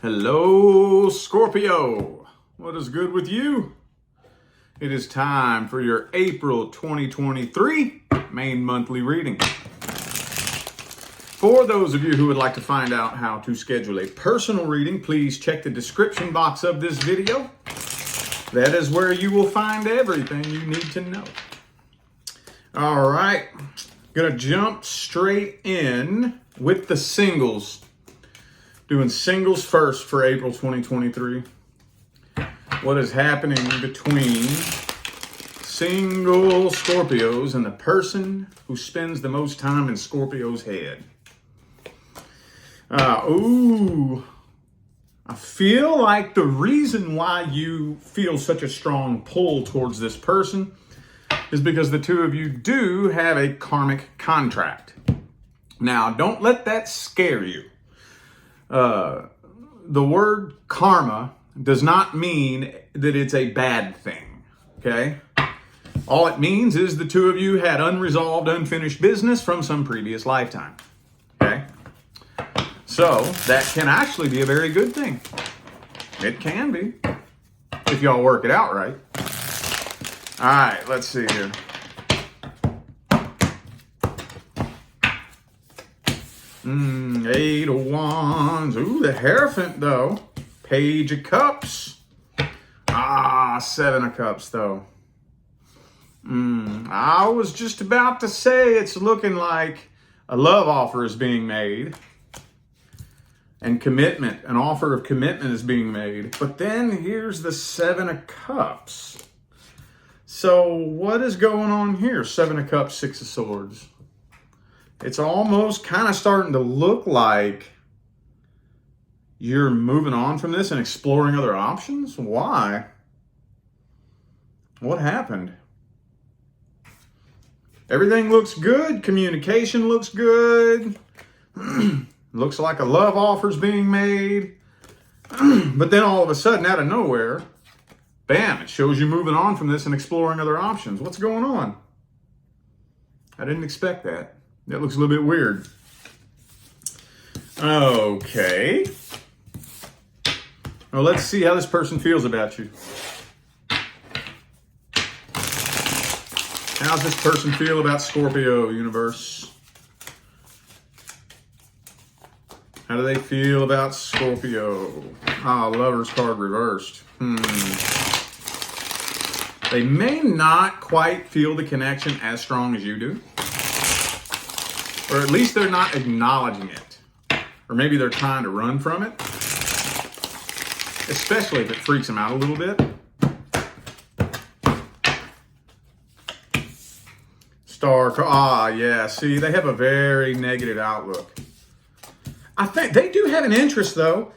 Hello, Scorpio. What is good with you? It is time for your April 2023 main monthly reading. For those of you who would like to find out how to schedule a personal reading, please check the description box of this video. That is where you will find everything you need to know. All right, gonna jump straight in with the singles. Doing singles first for April 2023. What is happening between single Scorpios and the person who spends the most time in Scorpio's head? I feel like the reason why you feel such a strong pull towards this person is because the two of you do have a karmic contract. Now, don't let that scare you. The word karma does not mean that it's a bad thing, okay? All it means is the two of you had unresolved, unfinished business from some previous lifetime, okay? So that can actually be a very good thing. It can be, if y'all work it out right. All right, let's see here. Eight of Wands. Ooh, the Hierophant, though. Page of Cups. Seven of Cups, though. I was just about to say it's looking like a love offer is being made. And commitment, an offer of commitment is being made. But then here's the Seven of Cups. So what is going on here? Seven of Cups, Six of Swords. It's almost kind of starting to look like you're moving on from this and exploring other options. Why? What happened? Everything looks good. Communication looks good. Looks like a love offer's being made. But then all of a sudden, out of nowhere, bam, it shows you moving on from this and exploring other options. What's going on? I didn't expect that. That looks a little bit weird. Okay. Well, let's see how this person feels about you. How's this person feel about Scorpio, universe? How do they feel about Scorpio? Lover's card reversed. They may not quite feel the connection as strong as you do. Or at least they're not acknowledging it. Or maybe they're trying to run from it. Especially if it freaks them out a little bit. Yeah, see, they have a very negative outlook. I think they do have an interest, though.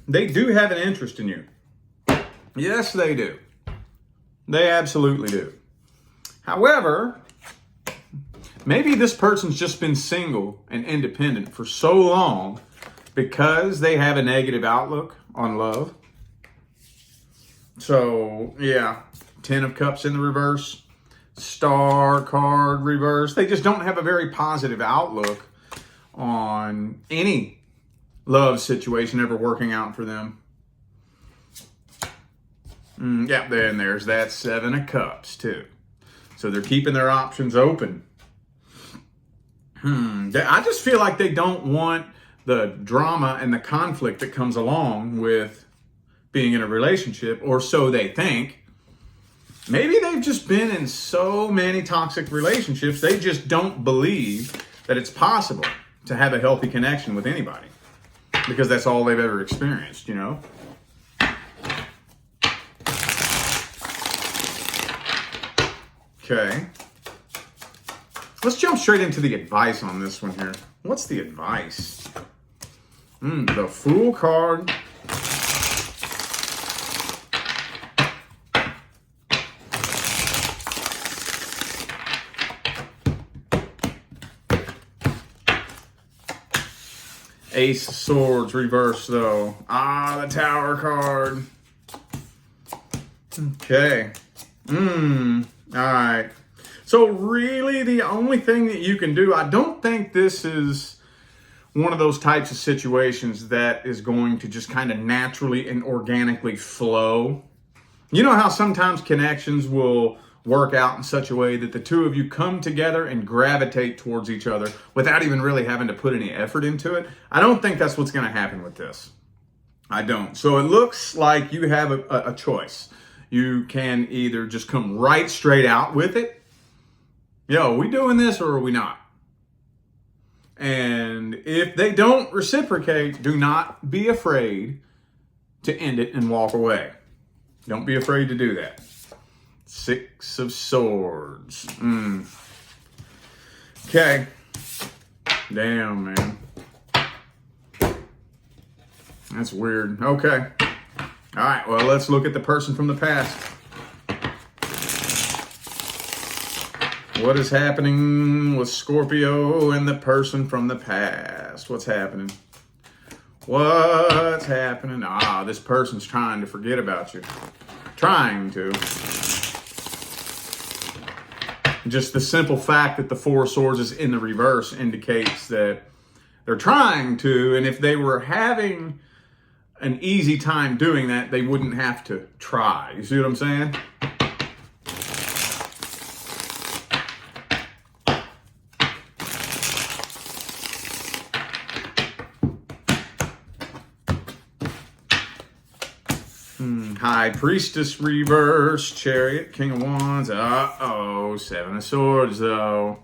They do have an interest in you. Yes, they do. They absolutely do. However, maybe this person's just been single and independent for so long because they have a negative outlook on love. So, yeah, Ten of Cups in the reverse, Star card reverse. They just don't have a very positive outlook on any love situation ever working out for them. Yeah, then there's that Seven of Cups, too. So they're keeping their options open. I just feel like they don't want the drama and the conflict that comes along with being in a relationship, or so they think. Maybe they've just been in so many toxic relationships, they just don't believe that it's possible to have a healthy connection with anybody because that's all they've ever experienced, you know? Okay. Let's jump straight into the advice on this one here. What's the advice? The Fool card. Ace of Swords reverse, though. The Tower card. Okay. All right. So really the only thing that you can do, I don't think this is one of those types of situations that is going to just kind of naturally and organically flow. You know how sometimes connections will work out in such a way that the two of you come together and gravitate towards each other without even really having to put any effort into it? I don't think that's what's going to happen with this. I don't. So it looks like you have a choice. You can either just come right straight out with it. Yo, are we doing this or are we not? And if they don't reciprocate, do not be afraid to end it and walk away. Don't be afraid to do that. 6 of Swords. Okay. Damn, man. That's weird. Okay. All right, well, let's look at the person from the past. What is happening with Scorpio and the person from the past? What's happening? What's happening? This person's trying to forget about you. Trying to. Just the simple fact that the 4 of Swords is in the reverse indicates that they're trying to, and if they were having an easy time doing that, they wouldn't have to try. You see what I'm saying? High Priestess reverse, Chariot, King of Wands. 7 of Swords though.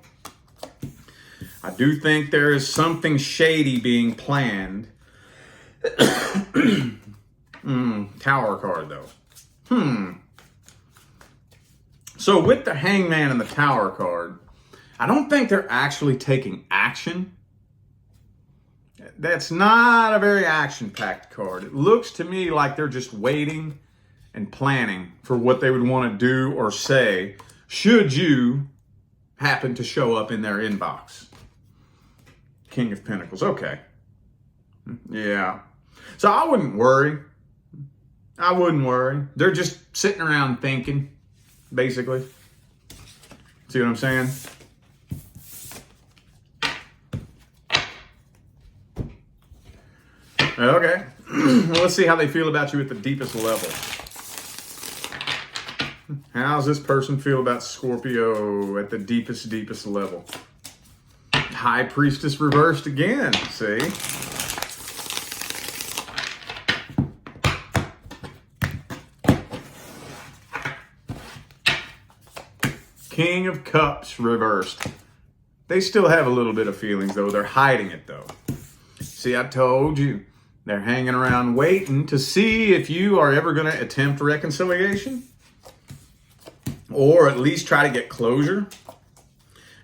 I do think there is something shady being planned. Tower card though. So with the Hangman and the Tower card, I don't think they're actually taking action. That's not a very action-packed card. It looks to me like they're just waiting and planning for what they would want to do or say should you happen to show up in their inbox. King of Pentacles. Okay. Yeah. So I wouldn't worry. I wouldn't worry. They're just sitting around thinking, basically. See what I'm saying? Okay. Well, let's see how they feel about you at the deepest level. How's this person feel about Scorpio at the deepest, deepest level? High Priestess reversed again, see? King of Cups reversed. They still have a little bit of feelings, though. They're hiding it, though. See, I told you. They're hanging around waiting to see if you are ever going to attempt reconciliation. Or at least try to get closure.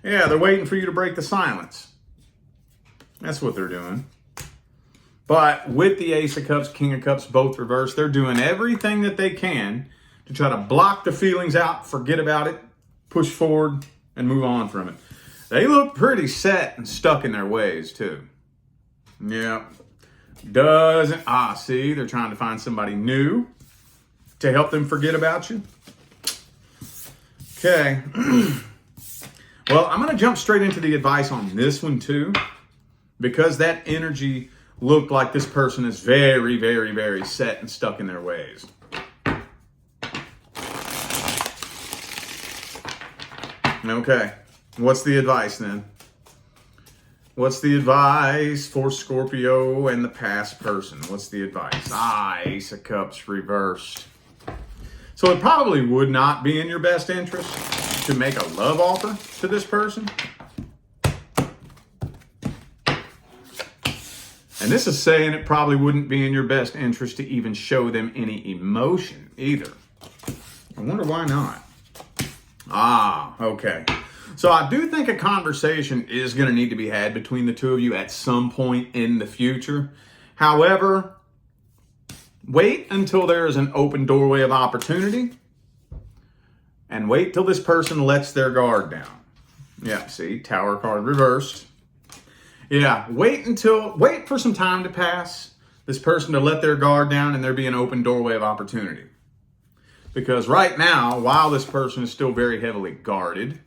Yeah, they're waiting for you to break the silence. That's what they're doing. But with the Ace of Cups, King of Cups, both reversed, they're doing everything that they can to try to block the feelings out, forget about it, push forward, and move on from it. They look pretty set and stuck in their ways, too. Yeah. See, they're trying to find somebody new to help them forget about you. Okay. Well, I'm going to jump straight into the advice on this one, too, because that energy looked like this person is very, very, very set and stuck in their ways. Okay. What's the advice, then? What's the advice for Scorpio and the past person? What's the advice? Ace of Cups reversed. So it probably would not be in your best interest to make a love offer to this person. And this is saying it probably wouldn't be in your best interest to even show them any emotion either. I wonder why not. Okay. So I do think a conversation is going to need to be had between the two of you at some point in the future. However, wait until there is an open doorway of opportunity and wait till this person lets their guard down. Yeah, see, Tower card reversed. Yeah, wait for some time to pass, this person to let their guard down and there be an open doorway of opportunity. Because right now, while this person is still very heavily guarded,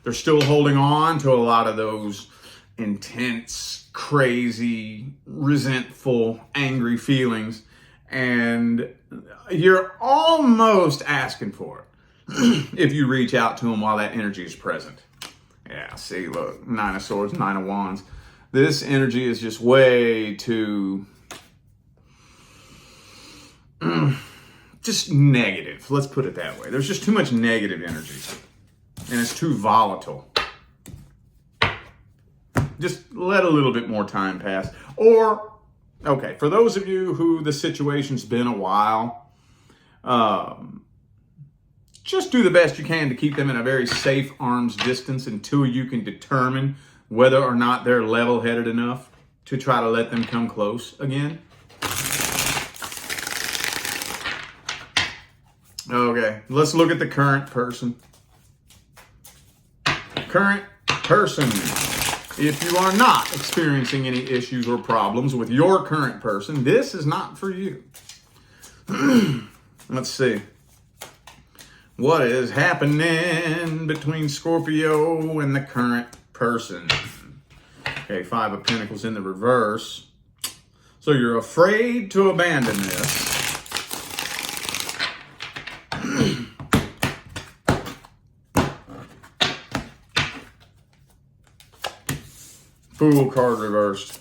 they're still holding on to a lot of those intense crazy, resentful, angry feelings, and you're almost asking for it if you reach out to them while that energy is present. Yeah, see, look, Nine of Swords, Nine of Wands. This energy is just way too just negative. Let's put it that way. There's just too much negative energy, and it's too volatile. Just let a little bit more time pass. Or, okay, for those of you who the situation's been a while, just do the best you can to keep them in a very safe arm's distance until you can determine whether or not they're level-headed enough to try to let them come close again. Okay, let's look at the current person. Current person. If you are not experiencing any issues or problems with your current person, this is not for you. Let's see. What is happening between Scorpio and the current person? Okay, Five of Pentacles in the reverse. So you're afraid to abandon this. Fool card reversed.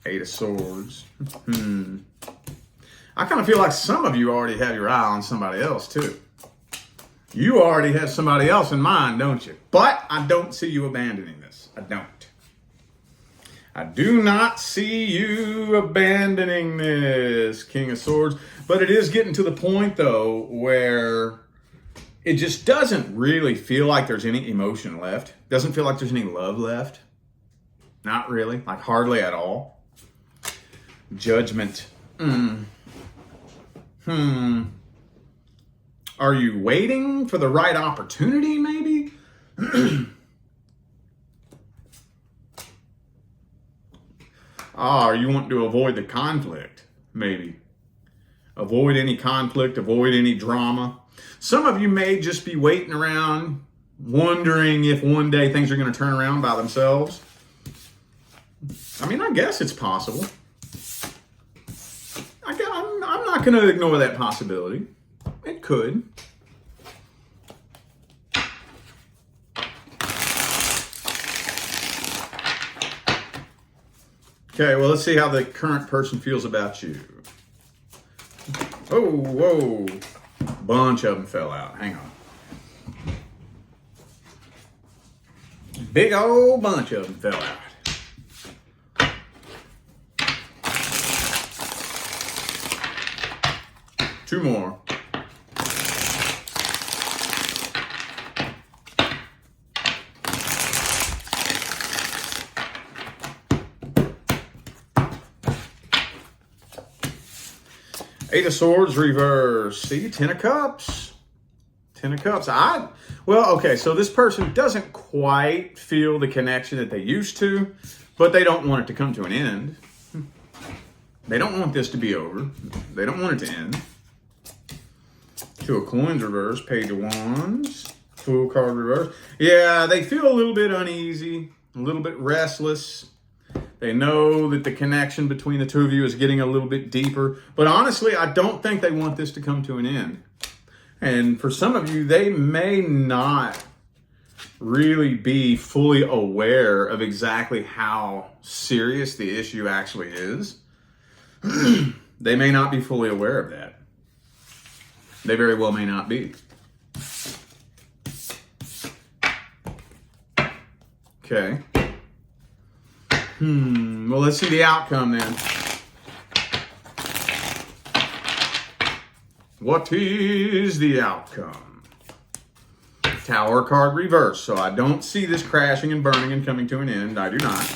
Eight of Swords. I kind of feel like some of you already have your eye on somebody else too. You already have somebody else in mind, don't you? But I don't see you abandoning this. I don't. I do not see you abandoning this, King of Swords. But it is getting to the point, though, where it just doesn't really feel like there's any emotion left. Doesn't feel like there's any love left. Not really. Like hardly at all. Judgment. Are you waiting for the right opportunity, maybe? Or you want to avoid the conflict, maybe. Avoid any conflict, avoid any drama. Some of you may just be waiting around, wondering if one day things are going to turn around by themselves. I mean, I guess it's possible. I'm not going to ignore that possibility. It could. Okay, well, let's see how the current person feels about you. Oh, whoa. Bunch of them fell out. Hang on. Big old bunch of them fell out. Two more. Eight of Swords reverse. See, Ten of Cups. Ten of Cups. Well, okay, so this person doesn't quite feel the connection that they used to, but they don't want it to come to an end. They don't want this to be over. They don't want it to end. Two of Coins reverse. Page of Wands. Fool card reverse. Yeah, they feel a little bit uneasy, a little bit restless. They know that the connection between the two of you is getting a little bit deeper. But honestly, I don't think they want this to come to an end. And for some of you, they may not really be fully aware of exactly how serious the issue actually is. They may not be fully aware of that. They very well may not be. Okay. Well, let's see the outcome then. What is the outcome? Tower card reverse. So I don't see this crashing and burning and coming to an end. I do not.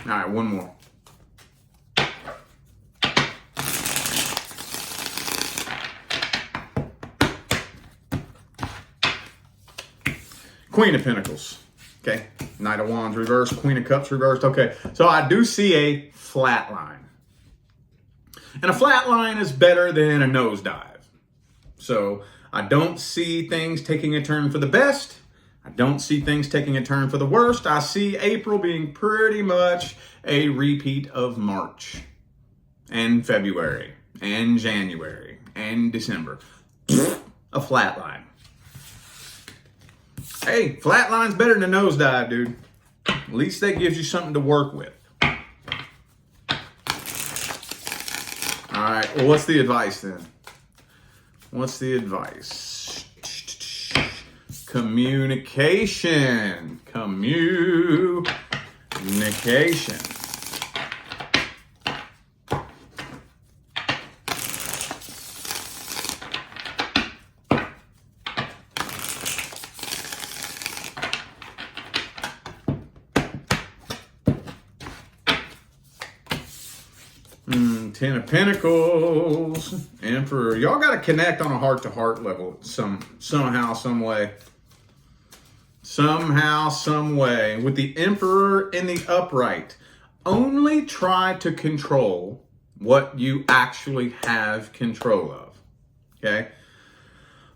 All right, one more. Queen of Pentacles. Okay. Knight of Wands reversed. Queen of Cups reversed. Okay. So I do see a flat line. And a flat line is better than a nosedive. So I don't see things taking a turn for the best. I don't see things taking a turn for the worst. I see April being pretty much a repeat of March and February and January and December. A flat line. Hey, flat line's better than a nosedive, dude. At least that gives you something to work with. All right, well, what's the advice then? What's the advice? Communication. Communication. 10 of Pentacles, Emperor. Y'all got to connect on a heart-to-heart level somehow, some way. Somehow, some way. With the Emperor in the upright. Only try to control what you actually have control of. Okay?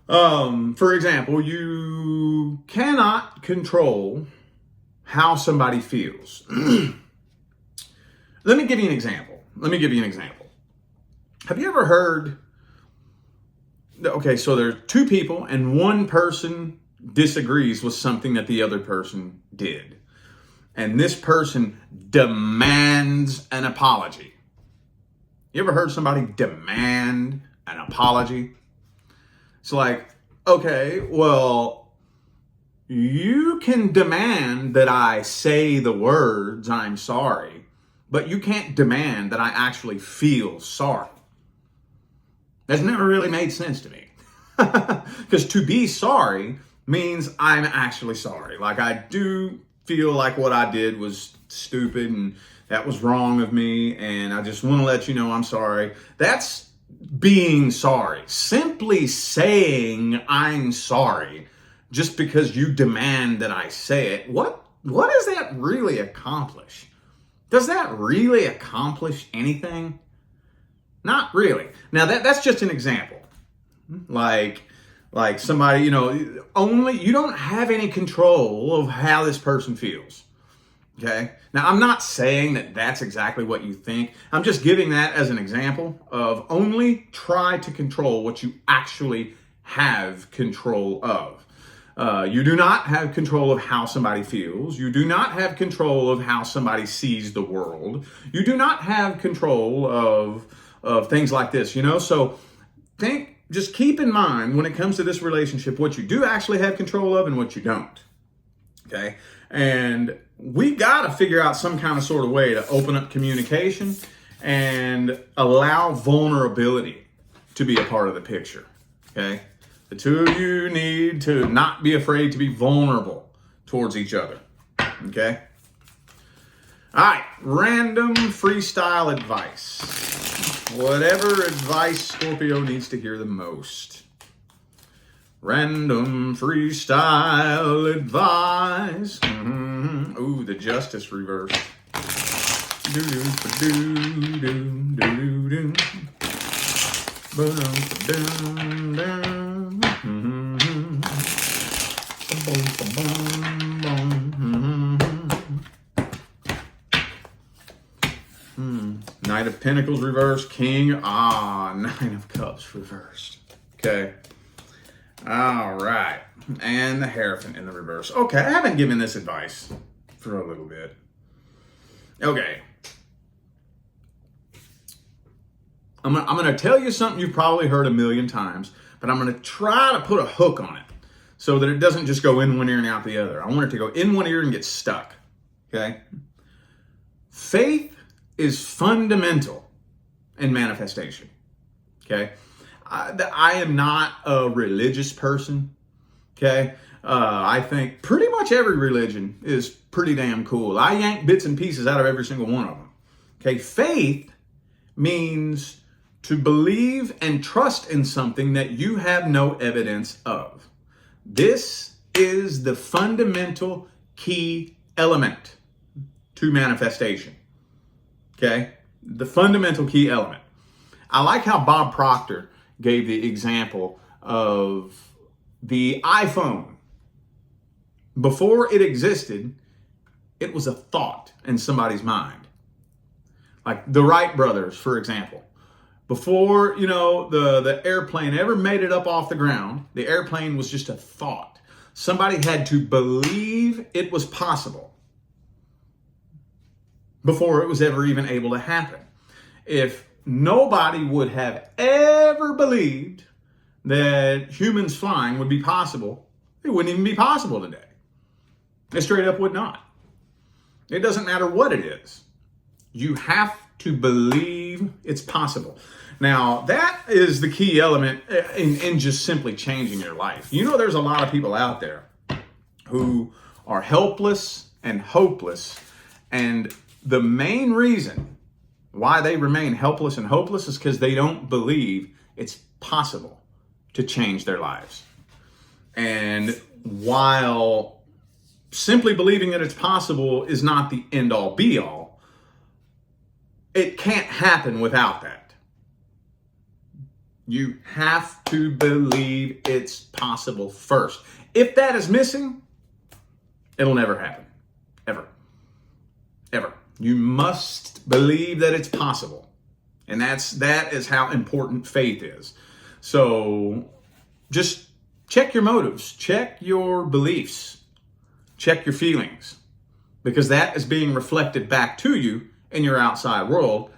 For example, you cannot control how somebody feels. Let me give you an example. Have you ever heard, okay, so there's two people and one person disagrees with something that the other person did. And this person demands an apology. You ever heard somebody demand an apology? It's like, okay, well, you can demand that I say the words, I'm sorry, but you can't demand that I actually feel sorry. That's never really made sense to me. Because to be sorry means I'm actually sorry. Like, I do feel like what I did was stupid and that was wrong of me, and I just want to let you know I'm sorry. That's being sorry. Simply saying I'm sorry just because you demand that I say it, what does that really accomplish? Does that really accomplish anything? Not really. Now that's just an example. Like somebody, you don't have any control of how this person feels. Okay? Now I'm not saying that that's exactly what you think. I'm just giving that as an example of only try to control what you actually have control of. You do not have control of how somebody feels. You do not have control of how somebody sees the world. You do not have control of things like this, So just keep in mind when it comes to this relationship, what you do actually have control of and what you don't. Okay? And we got to figure out some kind of sort of way to open up communication and allow vulnerability to be a part of the picture. Okay? The two of you need to not be afraid to be vulnerable towards each other. Okay? All right. Random freestyle advice. Whatever advice Scorpio needs to hear the most. Random freestyle advice. Ooh, the Justice reverse. Knight of Pentacles reversed. King. Nine of Cups reversed. Okay. All right. And the Hierophant in the reverse. Okay, I haven't given this advice for a little bit. Okay. I'm gonna tell you something you've probably heard a million times, but I'm gonna try to put a hook on it so that it doesn't just go in one ear and out the other. I want it to go in one ear and get stuck. Okay? Faith is fundamental in manifestation. Okay? I am not a religious person. Okay? I think pretty much every religion is pretty damn cool. I yank bits and pieces out of every single one of them. Okay? Faith means to believe and trust in something that you have no evidence of. This is the fundamental key element to manifestation. Okay? The fundamental key element. I like how Bob Proctor gave the example of the iPhone. Before it existed, it was a thought in somebody's mind. Like the Wright brothers, for example. Before, the airplane ever made it up off the ground, the airplane was just a thought. Somebody had to believe it was possible before it was ever even able to happen. If nobody would have ever believed that humans flying would be possible, it wouldn't even be possible today. It straight up would not. It doesn't matter what it is. You have to believe it's possible. Now, that is the key element in just simply changing your life. There's a lot of people out there who are helpless and hopeless, and the main reason why they remain helpless and hopeless is because they don't believe it's possible to change their lives. And while simply believing that it's possible is not the end-all be-all, it can't happen without that. You have to believe it's possible first. If that is missing, it'll never happen. Ever. Ever. You must believe that it's possible. And that is how important faith is. So just check your motives, check your beliefs, check your feelings, because that is being reflected back to you in your outside world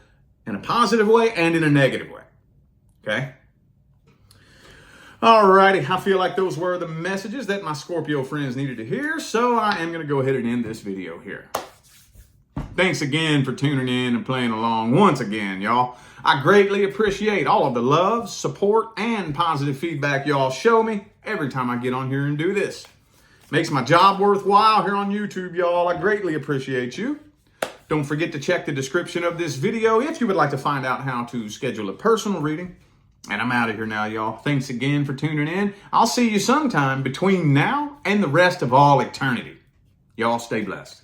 in a positive way and in a negative way. Okay? Alrighty, I feel like those were the messages that my Scorpio friends needed to hear, so I am going to go ahead and end this video here. Thanks again for tuning in and playing along once again, y'all. I greatly appreciate all of the love, support, and positive feedback y'all show me every time I get on here and do this. Makes my job worthwhile here on YouTube, y'all. I greatly appreciate you. Don't forget to check the description of this video if you would like to find out how to schedule a personal reading. And I'm out of here now, y'all. Thanks again for tuning in. I'll see you sometime between now and the rest of all eternity. Y'all stay blessed.